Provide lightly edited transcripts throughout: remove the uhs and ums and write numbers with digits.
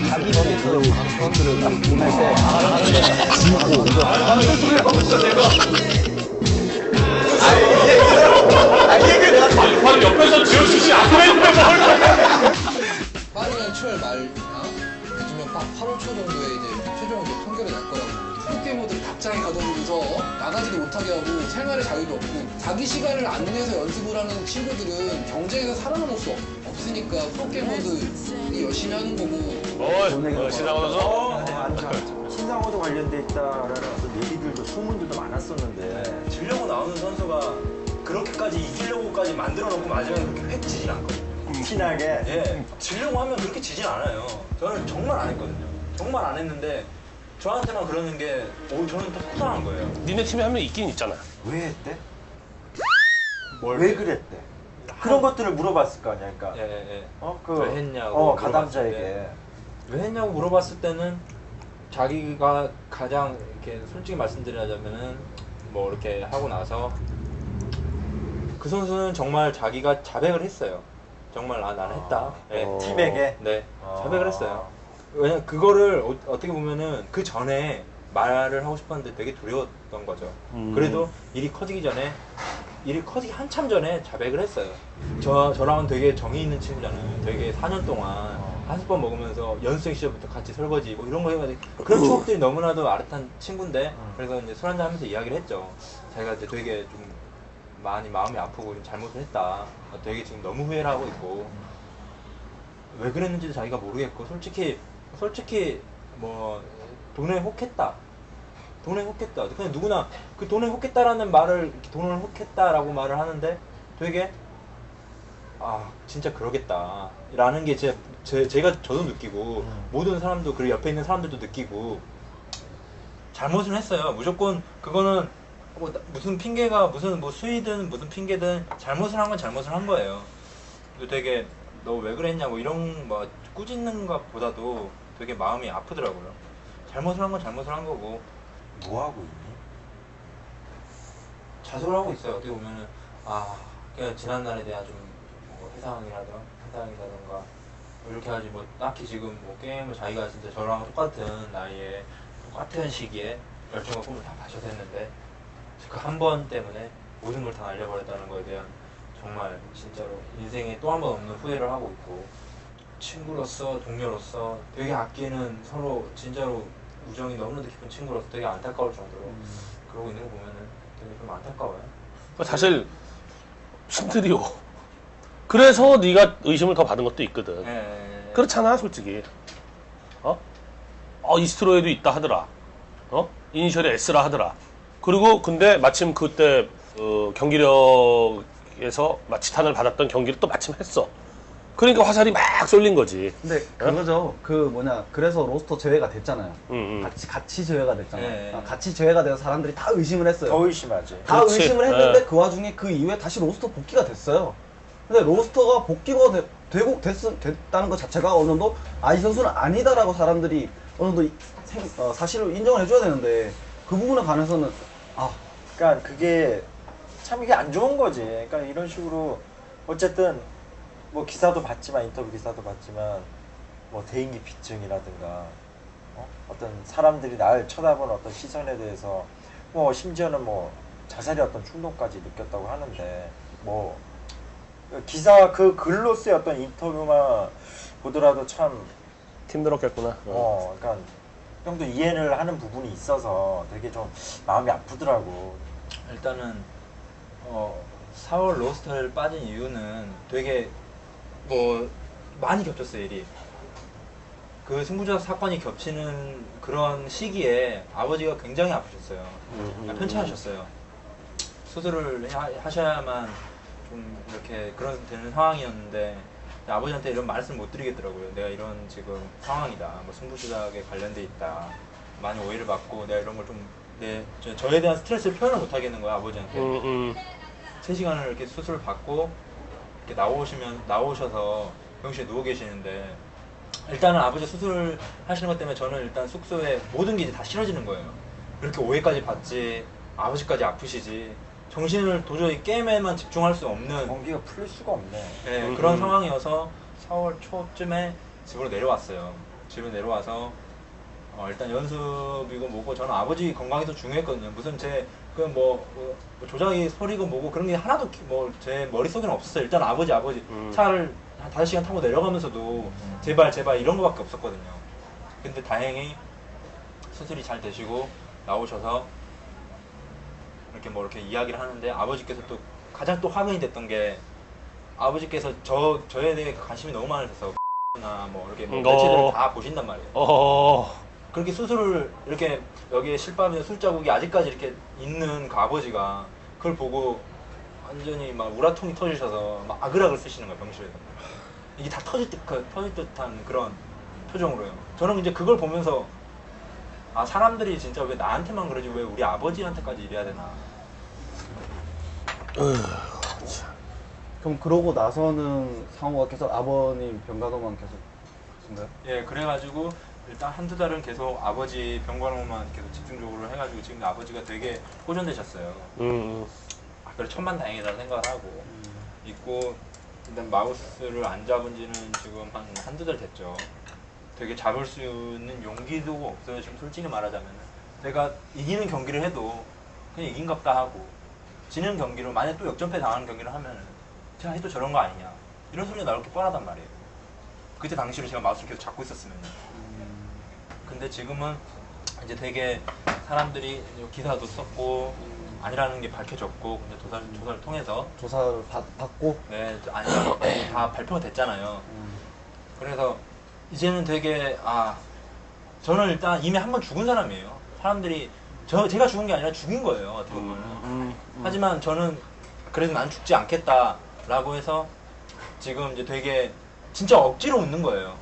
자기 전에 그 선수를 딱 보낼 때 바로 옆에서 지어주시 아프레이트에 빠르면 7월 말이나 늦으면 8월 초 정도에 이제 최종 이제 판결이 날 거라고. 프로게이머들이 답장에 가둬두고서 나가지도 못하게 하고 생활의 자유도 없고 자기 시간을 안 내서 연습을 하는 친구들은 경쟁에서 살아남을 수 없으니까 프로게이머들이 열심히 하는 거고. 신상호 선수? 신상호도 관련돼 있다라는 어떤 얘기들도 소문들도 많았었는데 지려고 나오는 선수가 그렇게까지 이기려고까지 만들어 놓고 마지막에 그렇게 획 지진 않거든요. 티나게. 예, 지려고 하면 그렇게 지진 않아요. 저는 정말 안 했거든요. 정말 안 했는데 저한테만 그러는 게 저는 또 속상한 거예요. 니네 팀에 한 명 있긴 있잖아. 왜 했대? 왜 그랬대? 그런 것들을 물어봤을 거 아니야, 그러니까. 예. 왜 했냐고 가담자에게. 왜 했냐고 물어봤을 때는 자기가 가장 이렇게 솔직히 말씀드리자면은 뭐 이렇게 하고 나서 그 선수는 정말 자기가 자백을 했어요. 정말 나는 했다. 네. 팀에게? 네. 자백을 했어요. 왜냐면 그거를 어떻게 보면은 그 전에 말을 하고 싶었는데 되게 두려웠던 거죠. 그래도 일이 커지기 한참 전에 자백을 했어요. 저랑은 되게 정이 있는 친구잖아요. 되게 4년 동안 한솥밥 먹으면서 연습생 시절부터 같이 설거지 뭐 이런 거 해가지고 그런 추억들이 너무나도 아릇한 친구인데 그래서 이제 술 한잔 하면서 이야기를 했죠. 자기가 이제 되게 좀 많이 마음이 아프고 좀 잘못을 했다. 되게 지금 너무 후회를 하고 있고 왜 그랬는지도 자기가 모르겠고 솔직히 뭐 돈에 혹했다. 그냥 누구나 그 돈에 혹했다라는 말을 돈을 혹했다라고 말을 하는데 되게 진짜 그러겠다 라는 게 저도 느끼고 모든 사람도 그리고 옆에 있는 사람들도 느끼고 잘못을 했어요. 무조건 그거는 뭐 무슨 핑계가 무슨 뭐 수위든 무슨 핑계든 잘못을 한 건 잘못을 한 거예요. 되게 너 왜 그랬냐고 이런 뭐 꾸짖는 것보다도 되게 마음이 아프더라고요. 잘못을 한 건 잘못을 한 거고. 뭐 하고 있니? 자수를 하고 있어요. 어떻게 보면은 그냥 지난날에 대한 좀뭐 회상이라던가 이렇게 하지 뭐 딱히 지금 뭐 게임을 자기가 진짜 저랑 똑같은 나이에 똑같은 시기에 열정과 꿈을 다 마셔댔는데 그 한 번 때문에 모든 걸 다 날려버렸다는 거에 대한 정말 진짜로 인생에 또 한 번 없는 후회를 하고 있고 친구로서 동료로서 되게 아끼는 서로 진짜로 우정이 너무나도 깊은 친구로서 되게 안타까울 정도로 그러고 있는 거 보면은 되게 좀 안타까워요. 사실 신들이요. 그래서 네가 의심을 더 받은 것도 있거든. 그렇잖아 솔직히. 이스트로에도 있다 하더라. 이니셜이 S라 하더라. 그리고 근데 마침 그때 경기력에서 지탄을 받았던 경기를 또 마침 했어. 그러니까 화살이 막 쏠린 거지. 근데 그거죠. 그래서 로스터 제외가 됐잖아요. 같이 제외가 됐잖아요. 네. 같이 제외가 돼서 사람들이 다 의심을 했어요. 더 의심하지. 다 그렇지. 의심을 했는데 네. 그 와중에 그 이후에 다시 로스터 복귀가 됐어요. 근데 로스터가 복귀가 됐다는 것 자체가 어느 정도 이 선수는 아니다라고 사람들이 어느 정도 사실을 인정을 해줘야 되는데 그 부분에 관해서는 그러니까 그게 참 이게 안 좋은 거지. 그러니까 이런 식으로 어쨌든 뭐 기사도 봤지만 인터뷰 기사도 봤지만 뭐 대인기 피증이라든가 어떤 사람들이 날 쳐다보는 어떤 시선에 대해서 뭐 심지어는 뭐 자살의 어떤 충동까지 느꼈다고 하는데 뭐 기사 그 글로 쓰였던 인터뷰만 보더라도 참 힘들었겠구나. 그러니까 형도 이해를 하는 부분이 있어서 되게 좀 마음이 아프더라고. 일단은 4월 로스터를 빠진 이유는 되게 뭐 많이 겹쳤어요. 일이 그 승부조작 사건이 겹치는 그런 시기에 아버지가 굉장히 아프셨어요. 편찮으셨어요. 수술을 하셔야만 좀 이렇게 그런 되는 상황이었는데 아버지한테 이런 말씀 못 드리겠더라고요. 내가 이런 지금 상황이다. 뭐 승부조작에 관련돼 있다. 많이 오해를 받고 내가 이런 걸 좀 저에 대한 스트레스를 표현을 못 하겠는 거야 아버지한테. 3시간을 이렇게 수술을 받고 이렇게 나오셔서 병실에 누워 계시는데 일단은 아버지 수술 하시는 것 때문에 저는 일단 숙소에 모든 게 이제 다 싫어지는 거예요. 이렇게 오해까지 받지, 아버지까지 아프시지, 정신을 도저히 게임에만 집중할 수 없는 공기가 풀릴 수가 없네. 그런 상황이어서 4월 초쯤에 집으로 내려왔어요. 집에 내려와서 일단 연습이고 뭐고 저는 아버지 건강이 더 중요했거든요. 무슨 뭐 조작이 소리고 뭐고 그런 게 하나도 뭐 제 머릿속에는 없었어요. 일단 아버지 차를 한 5시간 타고 내려가면서도 제발 이런 거밖에 없었거든요. 근데 다행히 수술이 잘 되시고 나오셔서 이렇게 이야기를 하는데 아버지께서 또 가장 또 화근이 됐던 게 아버지께서 저에 대해 관심이 너무 많으셔서 나 뭐 이렇게 뭐 매체들을 다 보신단 말이에요. 그렇게 수술을 이렇게 여기에 실밥이나 술자국이 아직까지 이렇게 있는 그 아버지가 그걸 보고 완전히 막 우라통이 터지셔서 막 아글아글 쓰시는 거예요, 병실에서. 이게 다 터질 듯한 그런 표정으로요. 저는 이제 그걸 보면서 아, 사람들이 진짜 왜 나한테만 그러지 왜 우리 아버지한테까지 이래야 되나. 그럼 그러고 나서는 상호가 계속 아버님 병간호만 계속 하신가요? 예, 그래가지고 일단 한두 달은 계속 아버지 병간호만 계속 집중적으로 해가지고 지금 아버지가 되게 호전되셨어요. 아, 그래 천만다행이다 생각을 하고 있고 일단 마우스를 안 잡은 지는 지금 한두 달 됐죠. 되게 잡을 수 있는 용기도 없어요. 지금 솔직히 말하자면 제가 이기는 경기를 해도 그냥 이긴갑다 하고 지는 경기로 만약 또 역전패 당하는 경기를 하면은 제가 해도 저런 거 아니냐 이런 소리가 나올 게 뻔하단 말이에요. 그때 당시로 제가 마우스를 계속 잡고 있었으면요. 근데 지금은 이제 되게 사람들이 기사도 썼고 아니라는 게 밝혀졌고 근데 조사를 통해서 조사를 받고 네 아니라고 다 발표가 됐잖아요. 그래서 이제는 되게 저는 일단 이미 한 번 죽은 사람이에요. 사람들이 제가 죽은 게 아니라 죽인 거예요. 어떻게 보면. 하지만 저는 그래도 난 죽지 않겠다라고 해서 지금 이제 되게 진짜 억지로 웃는 거예요.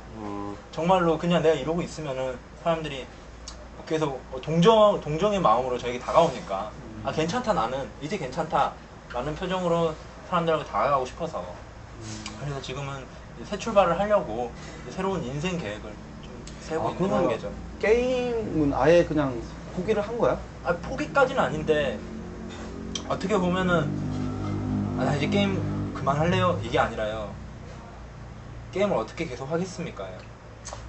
정말로 그냥 내가 이러고 있으면은 사람들이 계속 동정의 마음으로 저에게 다가오니까 아 괜찮다 나는 이제 괜찮다라는 표정으로 사람들하고 다가가고 싶어서 그래서 지금은 새 출발을 하려고 새로운 인생 계획을 좀 세우고 있는 그러면 단계죠. 게임은 아예 그냥 포기를 한 거야? 포기까지는 아닌데 어떻게 보면은 나 이제 게임 그만할래요 이게 아니라요. 게임을 어떻게 계속 하겠습니까?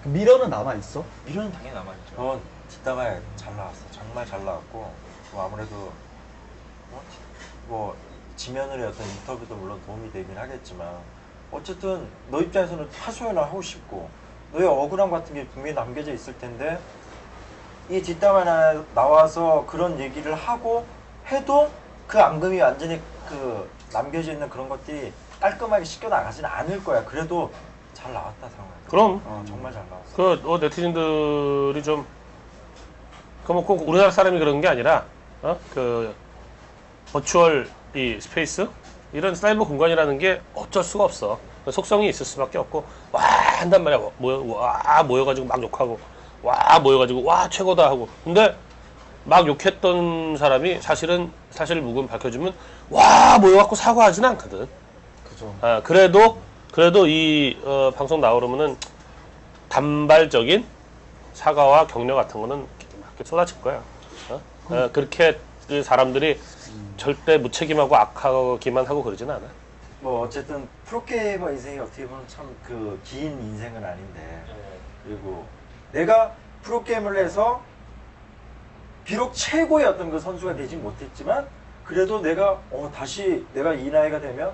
미련은 남아있어? 미련은 당연히 남아있죠. 넌 뒷담화에 잘 나왔어. 정말 잘 나왔고 뭐 아무래도 뭐 지면으로의 어떤 인터뷰도 물론 도움이 되긴 하겠지만 어쨌든 너 입장에서는 하소연을 하고 싶고 너의 억울함 같은 게 분명히 남겨져 있을 텐데 이 뒷담화에 나와서 그런 얘기를 하고 해도 그 앙금이 완전히 그 남겨져 있는 그런 것들이 깔끔하게 씻겨 나가지는 않을 거야. 그래도 잘 나왔다 상황. 그럼 정말 잘 나왔어. 그 네티즌들이 좀 뭐 꼭 우리나라 사람이 그런 게 아니라 그 버추얼 이 스페이스 이런 사이버 공간이라는 게 어쩔 수가 없어. 속성이 있을 수밖에 없고 와 한단 말이야. 모여가지고 막 욕하고 와 모여가지고 와 최고다 하고 근데 막 욕했던 사람이 사실 묵은 밝혀주면 와 모여갖고 사과하지는 않거든. 그죠. 그래도 이 방송 나오려면은 단발적인 사과와 격려 같은 거는 이렇게 쏟아질 거야. 그렇게 그 사람들이 절대 무책임하고 악하기만 하고 그러진 않아. 뭐 어쨌든 프로게이머 인생이 어떻게 보면 참 그 긴 인생은 아닌데 그리고 내가 프로게임을 해서 비록 최고의 어떤 그 선수가 되지 못했지만 그래도 내가 다시 내가 이 나이가 되면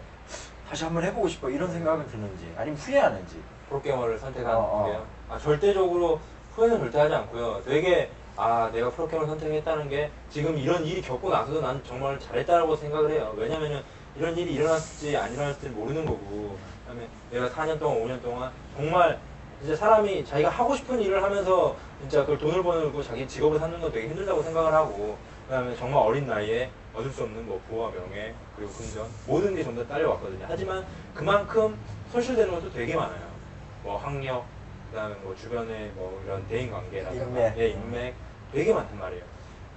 다시 한번 해보고 싶어 이런 생각은 드는지 아니면 후회하는지. 프로게이머를 선택한 게요. 절대적으로 후회는 절대 하지 않고요. 되게 내가 프로게이머를 선택했다는 게 지금 이런 일이 겪고 나서도 난 정말 잘했다고 생각을 해요. 왜냐면은 이런 일이 일어났을지 안 일어났을지 모르는 거고 그다음에 내가 4년 동안 5년 동안 정말 진짜 사람이 자기가 하고 싶은 일을 하면서 진짜 그걸 돈을 버는 자기 직업을 삼는 건 되게 힘들다고 생각을 하고 그다음에 정말 어린 나이에 얻을 수 없는 뭐 부와 명예 그리고 금전 모든 게 전부 다 딸려왔거든요. 하지만 그만큼 손실되는 것도 되게 많아요. 뭐 학력 그다음에 뭐 주변에 뭐 이런 대인관계라든가 인맥 되게 많단 말이에요.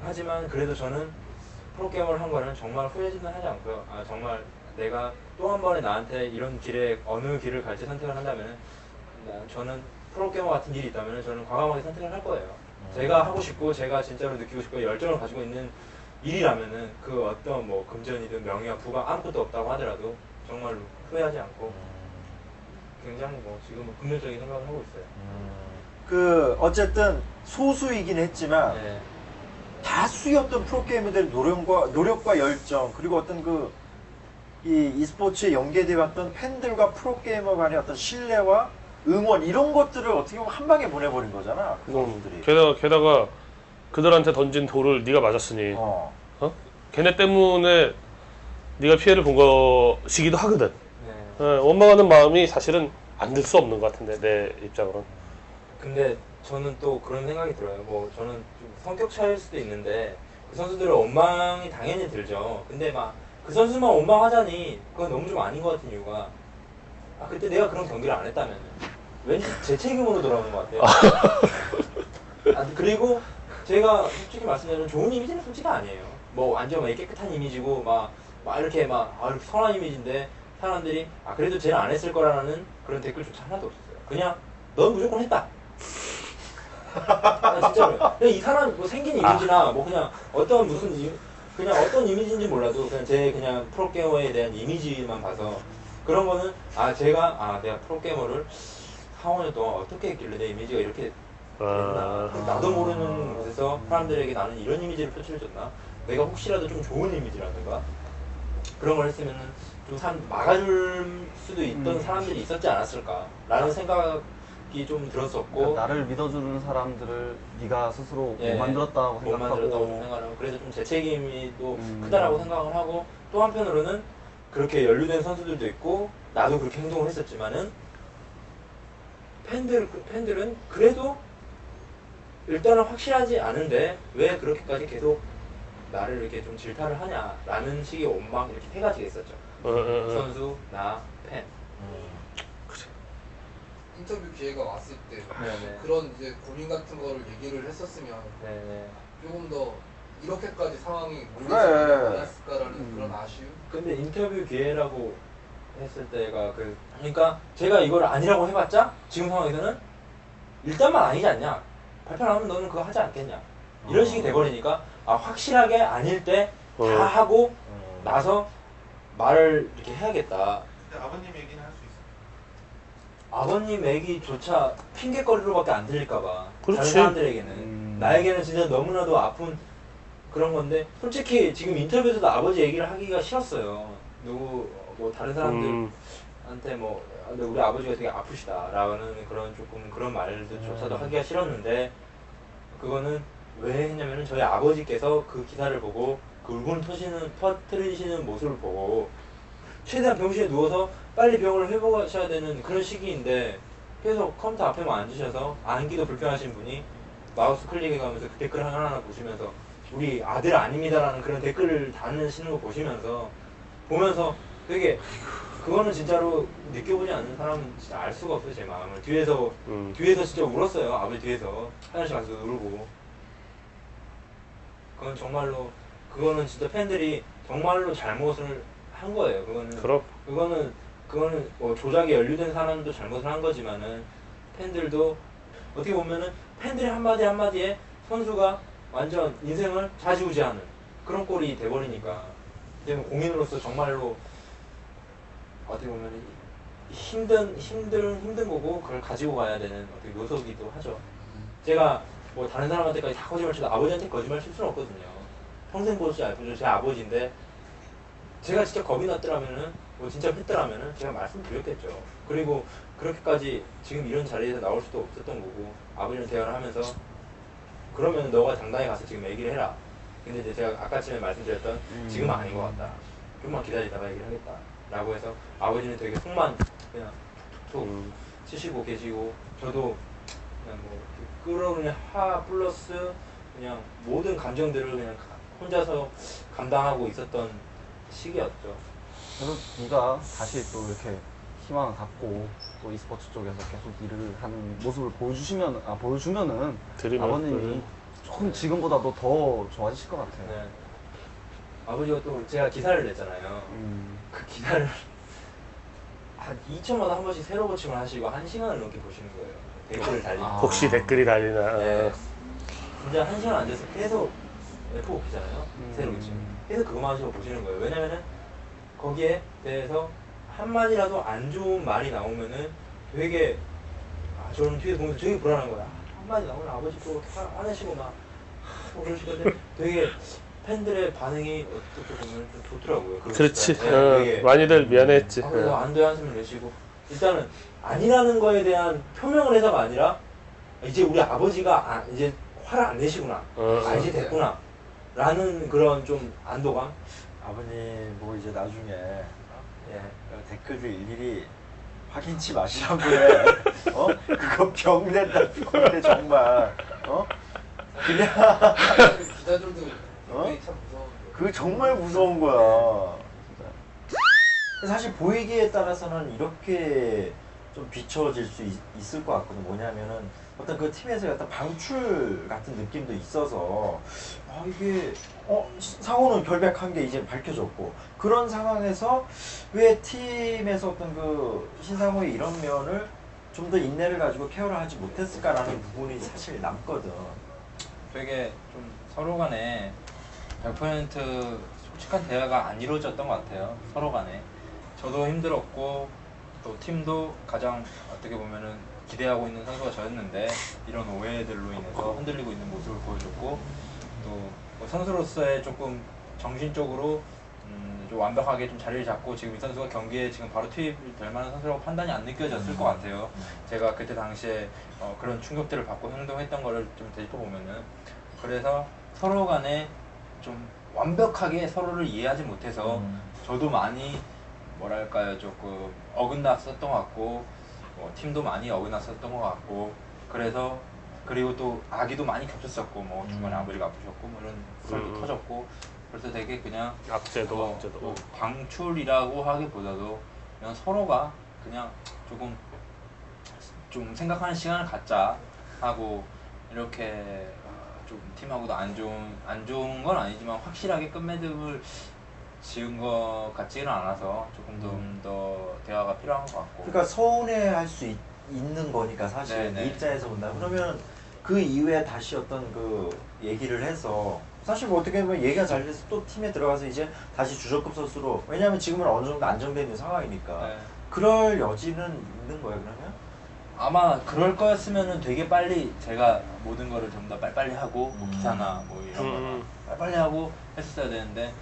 하지만 그래도 저는 프로게이머를 한 거는 정말 후회는 하지 않고요. 정말 내가 또 한 번에 나한테 이런 길에 어느 길을 갈지 선택을 한다면 저는 프로게이머 같은 일이 있다면 저는 과감하게 선택을 할 거예요. 제가 하고 싶고 제가 진짜로 느끼고 싶고 열정을 가지고 있는 일이라면은 그 어떤 뭐 금전이든 명예와 부가 아무것도 없다고 하더라도 정말로 후회하지 않고 굉장히 뭐 지금은 긍정적인 생각을 하고 있어요. 그 어쨌든 소수이긴 했지만 네. 다수였던 프로게이머들의 노력과 열정 그리고 어떤 그 이 e스포츠에 연계되어 왔던 팬들과 프로게이머 간의 어떤 신뢰와 응원 이런 것들을 어떻게 보면 한 방에 보내버린 거잖아 그 선수들이. 게다가 그들한테 던진 돌을 네가 맞았으니 어. 걔네 때문에 네가 피해를 본 것이기도 하거든. 네. 원망하는 마음이 사실은 안 들 수 없는 것 같은데 내 입장으로는. 근데 저는 또 그런 생각이 들어요. 뭐 저는 좀 성격 차이일 수도 있는데 그 선수들은 원망이 당연히 들죠. 근데 막 그 선수만 원망하자니 그건 너무 좀 아닌 것 같은 이유가 그때 내가 그런 경기를 안 했다면 왠지 제 책임으로 돌아오는 것 같아요. 그리고 제가 솔직히 말씀드리면 좋은 이미지는 솔직히 아니에요. 뭐 완전 막 깨끗한 이미지고 막 이렇게 이렇게 선한 이미지인데 사람들이 그래도 쟤는 안 했을 거라는 그런 댓글조차 하나도 없었어요. 그냥 넌 무조건 했다. 진짜로요. 그냥 이 사람 뭐 생긴 이미지나 뭐 그냥 어떤 그냥 어떤 이미지인지 몰라도 그냥 제 그냥 프로게이머에 대한 이미지만 봐서 그런 거는 내가 프로게이머를 4, 5년 동안 어떻게 했길래 내 이미지가 이렇게 됐나. 나도 모르는 곳에서 사람들에게 나는 이런 이미지를 표출해줬나. 내가 혹시라도 좀 좋은 이미지라든가 그런 걸 했으면은 좀 막아줄 수도 있던 사람들이 있었지 않았을까라는 생각이 좀 들었었고 그러니까 나를 믿어주는 사람들을 네가 스스로 예, 못 만들었다고 못 생각하고 만들었다고 생각하고 그래서 좀 제 책임이 또 크다라고 생각을 하고 또 한편으로는 그렇게 연루된 선수들도 있고 나도 그렇게 행동을 했었지만은 팬들은 그래도 일단은 확실하지 않은데 왜 그렇게까지 계속 나를 이렇게 좀 질타를 하냐라는 식의 원망 이렇게 세 가지가 있었죠. 선수, 나, 팬. 인터뷰 기회가 왔을 때 네네. 그런 이제 고민 같은 거를 얘기를 했었으면 네네. 조금 더 이렇게까지 상황이 몰리지 그래. 않았을까라는 그런 아쉬움? 근데 인터뷰 기회라고 했을 때가 그러니까 제가 이걸 아니라고 해봤자 지금 상황에서는 일단만 아니지 않냐 발표 나오면 너는 그거 하지 않겠냐 이런 식이 돼버리니까 확실하게 아닐 때 다 하고 나서 말을 이렇게 해야겠다. 근데 아버님 얘기는 할 수 있어. 아버님 얘기조차 핑계거리로밖에 안 들릴까봐 그렇지. 다른 사람들에게는 나에게는 진짜 너무나도 아픈 그런 건데 솔직히 지금 인터뷰에서도 아버지 얘기를 하기가 싫었어요. 뭐 다른 사람들한테 근데 우리 아버지가 되게 아프시다라는 그런 말들조차도 하기가 싫었는데 그거는 왜 했냐면은 저희 아버지께서 그 기사를 보고 그 울분 터트리시는 모습을 보고 최대한 병실에 누워서 빨리 병을 회복하셔야 되는 그런 시기인데 계속 컴퓨터 앞에만 앉으셔서 앉기도 불편하신 분이 마우스 클릭해가면서 그 댓글 하나하나 보시면서 우리 아들 아닙니다라는 그런 댓글을 다루시는 거 보면서 되게 그거는 진짜로 느껴보지 않는 사람은 진짜 알 수가 없어요. 제 마음을 뒤에서 진짜 울었어요. 아버지 뒤에서 화장실 가서 울고 그거는 진짜 팬들이 정말로 잘못을 한 거예요. 그거는 뭐 조작에 연루된 사람도 잘못을 한 거지만은 팬들도 어떻게 보면은 팬들의 한마디 한마디에 선수가 완전 인생을 좌지우지하는 그런 꼴이 돼버리니까 공인으로서 정말로 어떻게 보면 힘든 거고 그걸 가지고 가야 되는 어떻게 요소기도 하죠. 제가 뭐 다른 사람한테까지 다 거짓말 쳐도 아버지한테 거짓말 칠 수는 없거든요. 평생 보지 알고 제 아버지인데 제가 진짜 겁이 났더라면은 뭐 진짜 했더라면은 제가 말씀드렸겠죠. 그리고 그렇게까지 지금 이런 자리에서 나올 수도 없었던 거고 아버지랑 대화를 하면서 그러면 너가 당당히 가서 지금 얘기를 해라. 근데 이제 제가 아까쯤에 말씀드렸던 지금은 아닌 것 같다. 좀만 기다리다가 얘기를 하겠다. 라고 해서 아버지는 되게 속만 그냥 툭툭툭 치시고 계시고 저도 그냥 뭐 끌어오는 화 플러스 그냥 모든 감정들을 그냥 혼자서 감당하고 있었던 시기였죠. 그래서 네가 다시 또 이렇게 희망을 갖고 또 e스포츠 쪽에서 계속 일을 하는 모습을 보여주면은 아버님이 조금 지금보다도 더 좋아지실 것 같아요. 네. 아버지가 또 제가 기사를 냈잖아요. 그 기사를 한 2천마다 한 번씩 새로 고침을 하시고 1시간을 넘게 보시는 거예요. 댓글을 달리고. 혹시 댓글이 달리나. 네. 진짜 1시간 앉아서 계속 F5 피잖아요. 새로 고침. 계속 그거만 하시고 보시는 거예요. 왜냐면은 거기에 대해서 한마디라도 안 좋은 말이 나오면은 되게 저는 뒤에서 보면서 되게 불안한 거야. 한마디 나오면 아버지 또 안 하시구나 뭐 그러시는데 되게 팬들의 반응이 어떻게 보면 좀 좋더라고요. 그렇지. 되게 많이들 미안했지. 안돼 한숨을 내쉬고 일단은 아니라는 거에 대한 표명을 해서가 아니라 이제 우리 아버지가 이제 화를 안 내시구나. 이제 됐구나. 라는 그런 좀 안도감. 아버님 뭐 이제 나중에 댓글을 일일이 확인치 마시라고 해. 그거 병된다 병돼 정말. 그냥 기자들도 어? 참 무서운데. 그거 정말 무서운 거야. 사실 보이기에 따라서는 이렇게 좀 비춰질 수 있을 것 같거든. 뭐냐면은 어떤 그 팀에서 약간 방출 같은 느낌도 있어서 이게 상호는 결백한 게 이제 밝혀졌고 그런 상황에서 왜 팀에서 어떤 그 신상호의 이런 면을 좀 더 인내를 가지고 케어를 하지 못했을까라는 부분이 사실 남거든. 되게 좀 서로 간에 100% 솔직한 대화가 안 이루어졌던 것 같아요. 서로 간에. 저도 힘들었고 또 팀도 가장 어떻게 보면은 기대하고 있는 선수가 저였는데 이런 오해들로 인해서 흔들리고 있는 모습을 보여줬고 또 뭐 선수로서의 조금 정신적으로 좀 완벽하게 좀 자리를 잡고 지금 이 선수가 경기에 지금 바로 투입될 만한 선수라고 판단이 안 느껴졌을 것 같아요. 제가 그때 당시에 그런 충격들을 받고 행동했던 거를 좀 되짚어보면은 그래서 서로 간에 좀 완벽하게 서로를 이해하지 못해서 저도 많이 뭐랄까요 조금 어긋났었던 것 같고 팀도 많이 어긋났었던 것 같고 그래서 그리고 또 아기도 많이 겹쳤었고 뭐 중간에 아버지가 아프셨고 뭐 이런 썰도 터졌고 그래서 되게 그냥 악재도 뭐 방출이라고 하기보다도 그냥 서로가 그냥 조금 좀 생각하는 시간을 갖자 하고 이렇게 좀 팀하고도 안 좋은 건 아니지만 확실하게 끝맺음을 지은 것 같지는 않아서 조금 더 대화가 필요한 것 같고. 그러니까 서운해할 수 있는 거니까 사실 내 입장에서 본다. 그러면 그 이후에 다시 어떤 그 얘기를 해서 사실 뭐 어떻게 보면 얘기가 잘 돼서 또 팀에 들어가서 이제 다시 주전급 선수로 왜냐하면 지금은 어느 정도 안정돼 있는 상황이니까 그럴 여지는 있는 거예요 그러면? 아마 그럴 거였으면은 되게 빨리 제가 모든 거를 좀 더 빨리빨리 하고 뭐 기사나 뭐 이런 거나 빨리빨리 하고 했었어야 되는데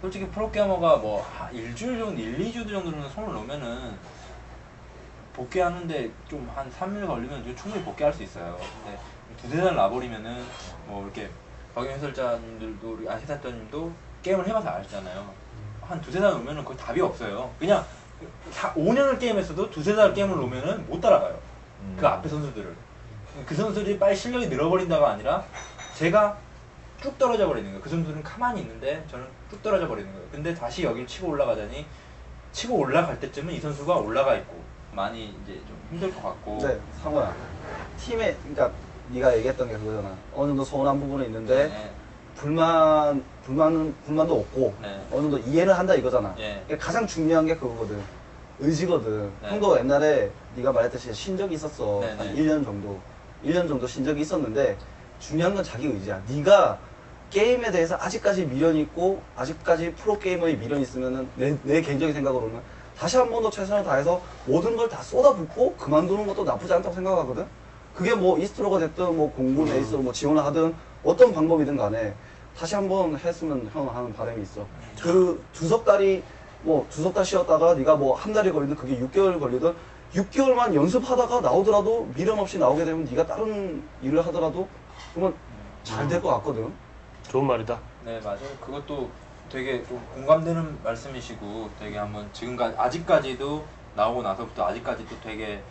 솔직히 프로게이머가 뭐 일주일 정도, 2주 정도는 손을 놓으면은 복귀하는데 좀 한 3일 걸리면 충분히 복귀할 수 있어요. 근데 두세 달 놔버리면은 뭐 이렇게 박영 해설자님들도 우리 해설자님도 게임을 해봐서 아시잖아요. 한 두세 달 놓으면은 거의 답이 없어요. 그냥 5년을 게임했어도 두세 달 게임을 놓으면은 못 따라가요. 그 앞에 선수들을. 그 선수들이 빨리 실력이 늘어버린다가 아니라 제가 쭉 떨어져 버리는 거예요. 그 선수들은 가만히 있는데 저는 쭉 떨어져 버리는 거예요. 근데 다시 여기를 치고 올라가자니 치고 올라갈 때쯤은 이 선수가 올라가 있고 많이 이제 좀 힘들 것 같고. 네, 상호야. 팀에 그러니까 네가 얘기했던 게 그거잖아. 어느 정도 서운한 부분이 있는데 불만도 없고 어느 정도 이해를 한다 이거잖아. 그러니까 가장 중요한 게 그거거든. 의지거든. 형도 옛날에 네가 말했듯이 신적이 있었어. 한 1년 정도 신적이 있었는데 중요한 건 자기 의지야. 네가 게임에 대해서 아직까지 미련이 있고 아직까지 프로게이머의 미련이 있으면은 내 개인적인 생각으로는 다시 한 번 더 최선을 다해서 모든 걸 다 쏟아붓고 그만두는 것도 나쁘지 않다고 생각하거든. 그게 뭐 이스트로가 됐든 뭐 공군 에이스로 뭐 지원을 하든 어떤 방법이든 간에 다시 한 번 했으면 형 하는 바람이 있어. 그 두석 달 쉬었다가 네가 뭐 한 달이 걸리든 그게 6개월 걸리든 6개월만 연습하다가 나오더라도 미련 없이 나오게 되면 네가 다른 일을 하더라도 그러면 잘 될 것 같거든. 좋은 말이다. 네 맞아요. 그것도 되게 좀 공감되는 말씀이시고 되게 한번 지금까지 아직까지도 나오고 나서부터 아직까지도 되게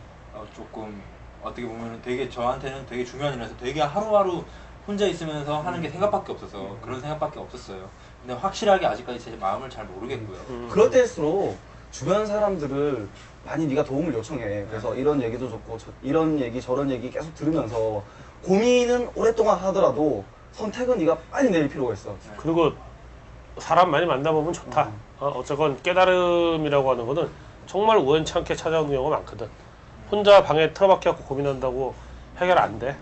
조금 어떻게 보면 되게 저한테는 되게 중요한 일이라서 되게 하루하루 혼자 있으면서 하는 게 생각밖에 없어서 그런 생각밖에 없었어요. 근데 확실하게 아직까지 제 마음을 잘 모르겠고요. 그럴 때일수록 주변 사람들을 많이 네가 도움을 요청해. 그래서 이런 얘기도 좋고 이런 얘기 저런 얘기 계속 들으면서 고민은 오랫동안 하더라도 선택은 네가 빨리 내릴 필요가 있어. 그리고 사람 많이 만나보면 좋다. 어쨌건 깨달음이라고 하는 거는 정말 우연찮게 찾아오는 경우가 많거든. 혼자 방에 틀어박혀갖고 고민한다고 해결 안 돼.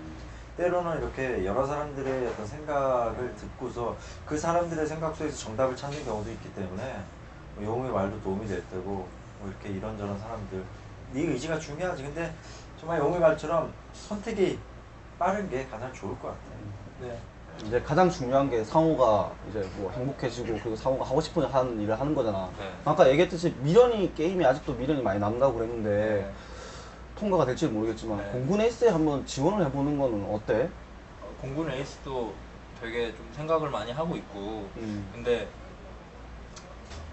때로는 이렇게 여러 사람들의 어떤 생각을 듣고서 그 사람들의 생각 속에서 정답을 찾는 경우도 있기 때문에 뭐 영웅의 말도 도움이 될 테고 뭐 이렇게 이런저런 사람들 네 의지가 중요하지. 근데 정말 영웅의 말처럼 선택이 빠른 게 가장 좋을 것 같아요. 네. 이제 가장 중요한 게 상호가 이제 뭐 행복해지고 그리고 상호가 하고 싶은 하는 일을 하는 거잖아. 네. 아까 얘기했듯이 미련이 게임이 아직도 미련이 많이 남다고 그랬는데 네. 통과가 될지는 모르겠지만 네. 공군 에이스에 한번 지원을 해보는 거는 어때? 공군 에이스도 되게 좀 생각을 많이 하고 있고 근데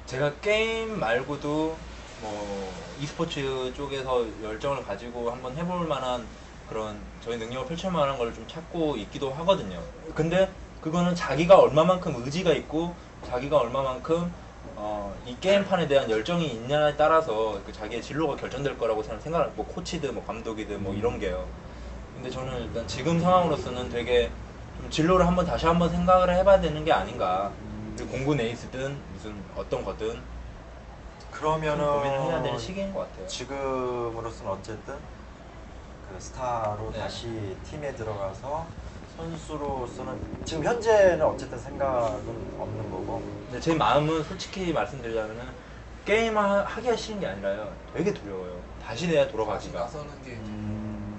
제가 게임 말고도 뭐 e스포츠 쪽에서 열정을 가지고 한번 해볼 만한 그런 저희 능력을 펼칠 만한 걸 좀 찾고 있기도 하거든요. 근데 그거는 자기가 얼마만큼 의지가 있고 자기가 얼마만큼 이 게임판에 대한 열정이 있냐에 따라서 그 자기의 진로가 결정될 거라고 생각을, 뭐 코치든 뭐 감독이든 뭐 이런 게요. 근데 저는 일단 지금 상황으로서는 되게 좀 진로를 다시 한번 생각을 해봐야 되는 게 아닌가. 그리고 공군 에이스든 무슨 어떤 거든 그러면은 고민을 해야 되는 시기인 것 같아요. 지금으로서는 어쨌든 그 스타로 네. 다시 팀에 들어가서 선수로서는 지금 현재는 어쨌든 생각은 없는 거고. 근데 제 마음은 솔직히 말씀드리자면은 게임 하기가 싫은 게 아니라요. 되게 두려워요. 다시 내가 다시 돌아가기가. 나서는 게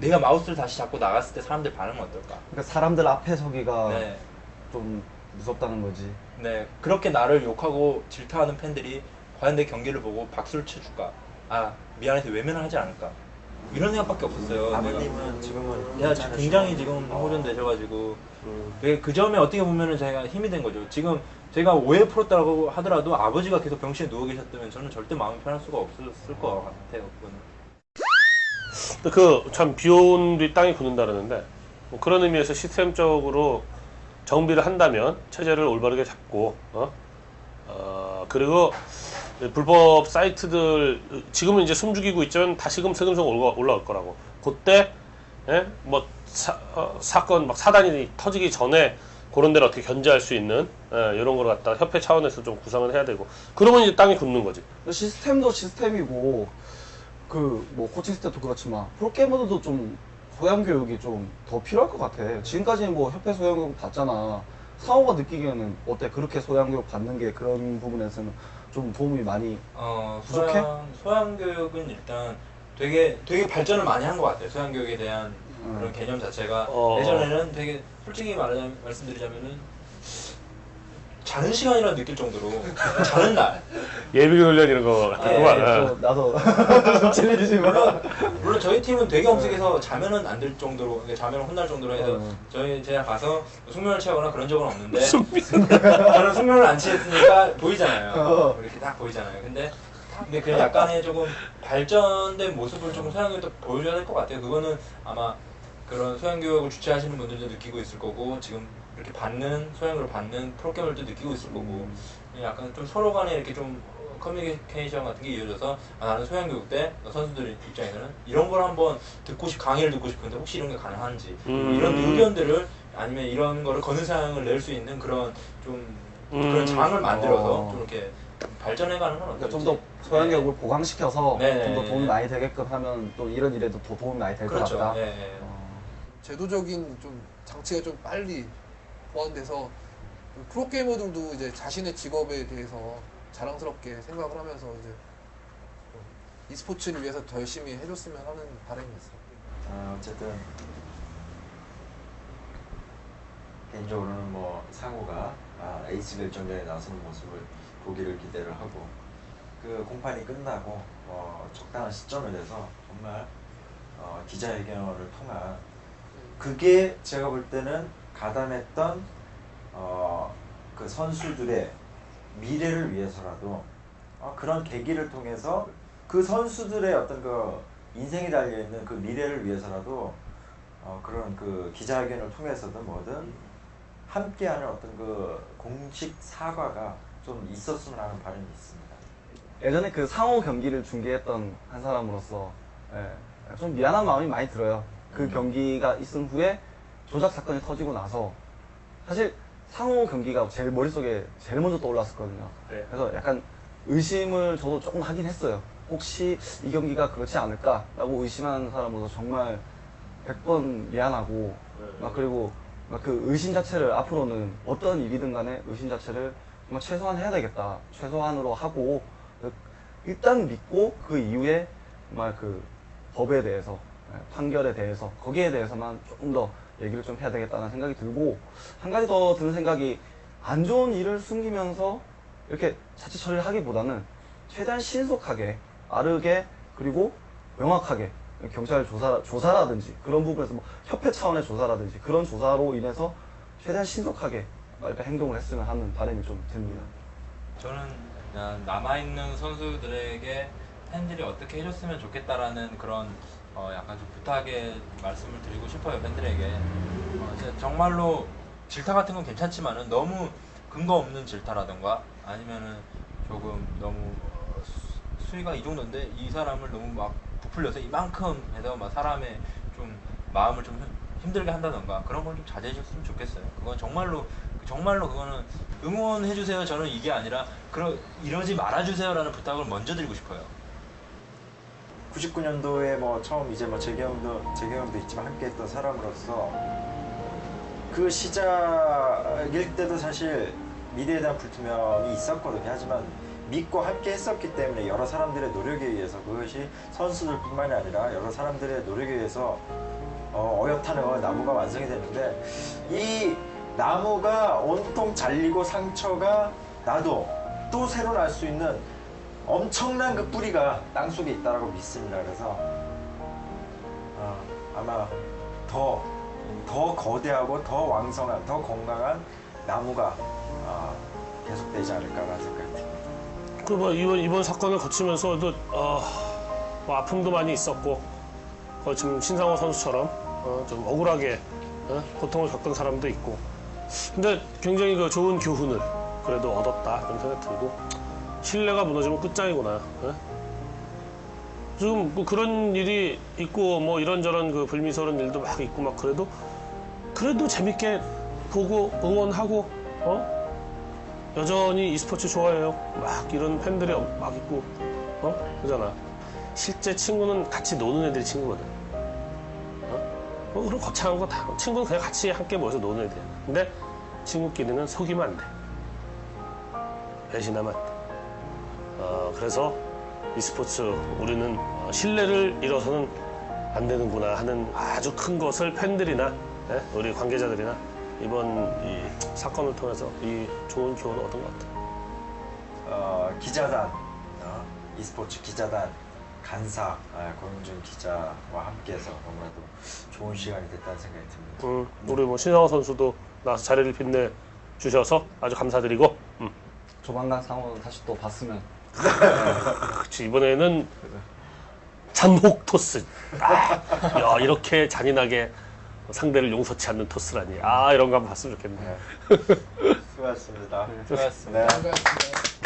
내가 마우스를 다시 잡고 나갔을 때 사람들 반응은 어떨까? 그러니까 사람들 앞에 서기가 네. 좀 무섭다는 거지. 네. 그렇게 나를 욕하고 질타하는 팬들이 과연 내 경기를 보고 박수를 쳐줄까? 아, 미안해서 외면을 하지 않을까? 이런 생각밖에 없었어요. 아버님은 지금은 내가 괜찮으시고. 굉장히 지금 호전되셔가지고 되게 그 점에 어떻게 보면은 제가 힘이 된 거죠. 지금 제가 5회 풀었다고 하더라도 아버지가 계속 병실에 누워 계셨다면 저는 절대 마음이 편할 수가 없었을 것 같아요. 그거는. 참 비온 뒤 땅이 굳는다 그러는데 뭐 그런 의미에서 시스템적으로 정비를 한다면 체제를 올바르게 잡고 그리고 불법 사이트들 지금은 이제 숨죽이고 있지만 다시금 슬금슬금 올라올 거라고. 그때 뭐 사건 막 사단이 터지기 전에 그런 데를 어떻게 견제할 수 있는 이런 걸 갖다 협회 차원에서 좀 구상을 해야 되고 그러면 이제 땅이 굳는 거지. 시스템도 시스템이고 그 뭐 코칭 스텝도 그렇지만 프로게이머들도 좀 소양 교육이 좀 더 필요할 것 같아. 지금까지는 뭐 협회 소양 교육 받잖아. 상호가 느끼기에는 어때? 그렇게 소양 교육 받는 게 그런 부분에서는 좀 도움이 많이 부족해? 소양 교육은 일단 되게 발전을 많이 한 것 같아요. 소양 교육에 대한 그런 개념 자체가 예전에는 되게 솔직히 말씀드리자면은 자는 시간이라 느낄 정도로 자는 날 예비 훈련 이런 거 같구만. 또 나도 좀 질리지만 물론 저희 팀은 되게 엄숙해서 자면은 안 될 정도로, 그러니까 자면 혼날 정도로 해서 제가 가서 숙면을 취하거나 그런 적은 없는데 저는 숙면을 안 취했으니까 보이잖아요. 이렇게 딱 보이잖아요. 근데 그냥 약간의 조금 발전된 모습을 조금 소양교육도 보여줘야 될 것 같아요. 그거는 아마 그런 소양교육을 주최하시는 분들도 느끼고 있을 거고 지금 이렇게 소양교육을 받는 프로게이머들도 느끼고 있을 거고 약간 좀 서로 간에 이렇게 좀 커뮤니케이션 같은 게 이어져서 나는 소양교육 때 선수들 입장에서는 이런 걸 한번 강의를 듣고 싶은데 혹시 이런 게 가능한지 이런 의견들을 아니면 이런 거를 건의사항을 낼 수 있는 그런 좀 그런 장을 만들어서 좀 이렇게 발전해가는 건 어떨지. 좀 더 소양 교육을 보강시켜서 네. 좀 더 도움이 많이 되게끔 하면 또 이런 일에도 더 도움이 많이 될 것 그렇죠. 같다. 네. 제도적인 좀 장치가 좀 빨리 보완돼서 프로게이머들도 이제 자신의 직업에 대해서 자랑스럽게 생각을 하면서 이제 e스포츠를 위해서 더 열심히 해줬으면 하는 바람이 있어요. 어쨌든 개인적으로는 뭐 상호가 에이스 결정전에 나서는 모습을 보기를 기대를 하고 그 공판이 끝나고 적당한 시점에 대해서 정말 기자회견을 통한 그게 제가 볼 때는 가담했던 그 선수들의 미래를 위해서라도 그런 계기를 통해서 그 선수들의 어떤 그 인생이 달려있는 그 미래를 위해서라도 그런 그 기자회견을 통해서든 뭐든 함께하는 어떤 그 공식 사과가 좀 있었으면 하는 바람이 있습니다. 예전에 그 상호 경기를 중계했던 한 사람으로서 좀 미안한 마음이 많이 들어요. 그 경기가 있은 후에 조작 사건이 터지고 나서 사실 상호 경기가 제일 머릿속에 제일 먼저 떠올랐었거든요. 네. 그래서 약간 의심을 저도 조금 하긴 했어요. 혹시 이 경기가 그렇지 않을까라고 의심하는 사람으로서 정말 100번 미안하고 그리고 그 의심 자체를 앞으로는 어떤 일이든 간에 의심 자체를 정말 최소한 해야 되겠다. 최소한으로 하고 일단 믿고 그 이후에 정말 그 법에 대해서 판결에 대해서 거기에 대해서만 조금 더 얘기를 좀 해야 되겠다는 생각이 들고, 한 가지 더 드는 생각이, 안 좋은 일을 숨기면서 이렇게 자체 처리를 하기보다는 최대한 신속하게, 빠르게, 그리고 명확하게 경찰 조사라든지 그런 부분에서 뭐 협회 차원의 조사라든지 그런 조사로 인해서 최대한 신속하게 빨리 행동을 했으면 하는 바람이 좀 듭니다. 저는 그냥 남아있는 선수들에게 팬들이 어떻게 해줬으면 좋겠다라는 그런 약간 좀 부탁의 말씀을 드리고 싶어요. 팬들에게 진짜 정말로 질타 같은 건 괜찮지만은 너무 근거 없는 질타라든가 아니면은 조금 너무 수위가 이 정도인데 이 사람을 너무 막 부풀려서 이만큼 해서 막 사람의 좀 마음을 좀 힘들게 한다던가 그런 걸 좀 자제해 줬으면 좋겠어요. 그건 정말로 그거는 응원해 주세요. 저는 이게 아니라 이러지 말아 주세요라는 부탁을 먼저 드리고 싶어요. 99년도에 뭐 처음 이제 뭐 재경도 있지만 함께했던 사람으로서 그 시작일 때도 사실 미래에 대한 불투명이 있었거든요. 하지만 믿고 함께 했었기 때문에 여러 사람들의 노력에 의해서 그것이 선수들뿐만이 아니라 여러 사람들의 노력에 의해서 어엿한 나무가 완성이 되는데 이 나무가 온통 잘리고 상처가 나도 또 새로 날 수 있는 엄청난 그 뿌리가 땅속에 있다고 믿습니다. 그래서 아마 더 거대하고 더 왕성한 더 건강한 나무가 계속되지 않을까라는 생각이 듭니다. 그 뭐 이번 사건을 거치면서도 뭐 아픔도 많이 있었고 지금 신상호 선수처럼 좀 억울하게 고통을 겪은 사람도 있고 근데 굉장히 그 좋은 교훈을 그래도 얻었다 이런 생각이 들고 신뢰가 무너지면 끝장이구나. 지금 뭐 그런 일이 있고 뭐 이런저런 그 불미스러운 일도 막 있고 막 그래도 재밌게 보고 응원하고 여전히 e스포츠 좋아해요. 막 이런 팬들이 막 있고 그러잖아. 실제 친구는 같이 노는 애들이 친구거든. 그런 거창한 거 다 친구는 그냥 같이 함께 모여서 노는 애들이야. 근데 친구끼리는 속이면 안 돼. 배신하면 안 돼. 그래서 e스포츠 우리는 신뢰를 잃어서는 안 되는구나 하는 아주 큰 것을 팬들이나 우리 관계자들이나 이번 이 사건을 통해서 이 좋은 교훈을 얻은 것 같아요. 기자단, e스포츠 기자단 간사 고영준 기자와 함께해서 너무나도 좋은 시간이 됐다는 생각이 듭니다. 우리 뭐 신상호 선수도 나와서 자리를 빛내 주셔서 아주 감사드리고. 조만간 상호 다시 또 봤으면. 그치, 이번에는 잔혹 토스. 야, 이렇게 잔인하게 상대를 용서치 않는 토스라니. 이런 거 한번 봤으면 좋겠네. 수고하셨습니다. 수고하셨습니다. 수고하셨습니다.